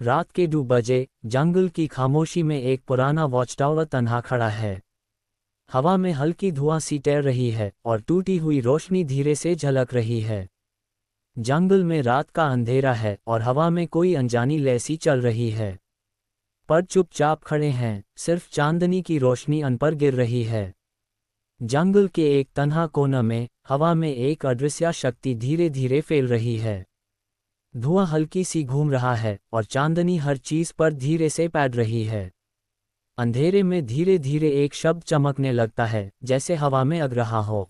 रात के 2 बजे जंगल की खामोशी में एक पुराना वॉच टावर तन्हा खड़ा है। हवा में हल्की धुआं सी तैर रही है और टूटी हुई रोशनी धीरे से झलक रही है। जंगल में रात का अंधेरा है और हवा में कोई अनजानी लय सी चल रही है। पर चुपचाप खड़े हैं, सिर्फ चांदनी की रोशनी उन पर गिर रही है। जंगल के एक तन्हा कोने में हवा में एक अदृश्य शक्ति धीरे धीरे फैल रही है। धुआं हल्की सी घूम रहा है और चांदनी हर चीज पर धीरे से पैड रही है। अंधेरे में धीरे धीरे एक शब्द चमकने लगता है, जैसे हवा में अग रहा हो।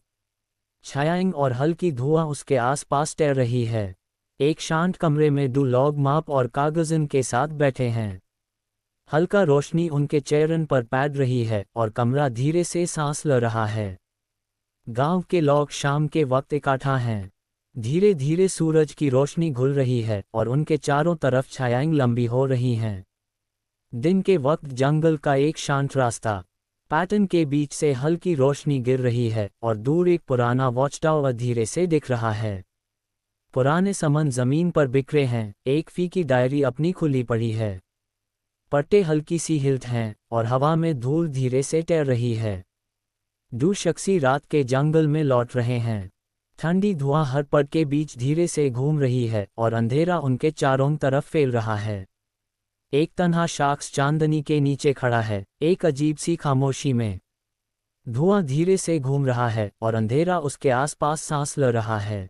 छायाएं और हल्की धुआं उसके आसपास तैर रही है। एक शांत कमरे में 2 लोग माप और कागजन के साथ बैठे हैं। हल्का रोशनी उनके चेहरों पर पैड रही है और कमरा धीरे से सांस ले रहा है। गांव के लोग शाम के वक्त इकट्ठा हैं। धीरे धीरे सूरज की रोशनी घुल रही है और उनके चारों तरफ छायाएं लंबी हो रही हैं। दिन के वक्त जंगल का एक शांत रास्ता पैटर्न के बीच से हल्की रोशनी गिर रही है और दूर एक पुराना वॉच टावर धीरे से दिख रहा है। पुराने सामान जमीन पर बिखरे हैं, एक फीकी डायरी अपनी खुली पड़ी है। पट्टे हल्की सी हिलते हैं और हवा में धूल धीरे से तैर रही है। 2 शख्स रात के जंगल में लौट रहे हैं। ठंडी धुआं हर पट के बीच धीरे से घूम रही है और अंधेरा उनके चारों तरफ फैल रहा है। एक तन्हा शख्स चांदनी के नीचे खड़ा है, एक अजीब सी खामोशी में। धुआं धीरे से घूम रहा है और अंधेरा उसके आसपास सांस ले रहा है।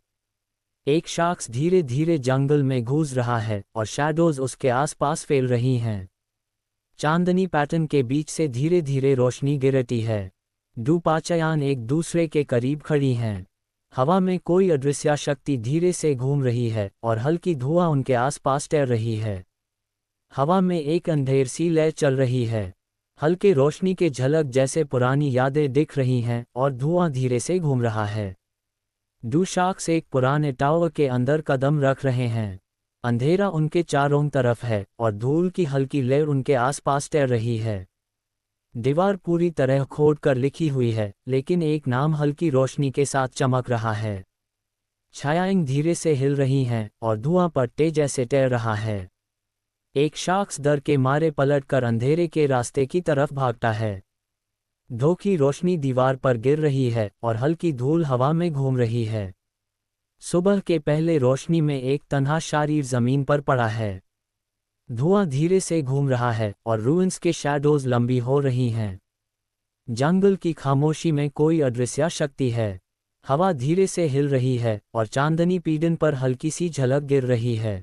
एक शख्स धीरे धीरे जंगल में घुस रहा है और शैडोज उसके आसपास फैल रही हैं। चांदनी पैटर्न के बीच से धीरे धीरे रोशनी गिरती है। 2 पाचायान एक दूसरे के करीब खड़ी हैं। हवा में कोई अदृश्य शक्ति धीरे से घूम रही है और हल्की धुआं उनके आसपास तैर रही है। हवा में एक अंधेर सी लय चल रही है। हल्के रोशनी के झलक जैसे पुरानी यादें दिख रही हैं और धुआं धीरे से घूम रहा है। 2 शख्स एक पुराने टावर के अंदर कदम रख रहे हैं। अंधेरा उनके चारों तरफ है और धूल की हल्की लहर उनके आसपास तैर रही है। दीवार पूरी तरह खोदकर लिखी हुई है, लेकिन एक नाम हल्की रोशनी के साथ चमक रहा है। छायाएं धीरे से हिल रही हैं और धुआं पट्टे जैसे तैर रहा है। एक शख्स डर के मारे पलटकर अंधेरे के रास्ते की तरफ भागता है। धोखी रोशनी दीवार पर गिर रही है और हल्की धूल हवा में घूम रही है। सुबह के पहले रोशनी में एक तन्हा शरीर जमीन पर पड़ा है। धुआं धीरे से घूम रहा है और रूइंस के शैडोज लंबी हो रही हैं। जंगल की खामोशी में कोई अदृश्य शक्ति है। हवा धीरे से हिल रही है और चांदनी पीडन पर हल्की सी झलक गिर रही है।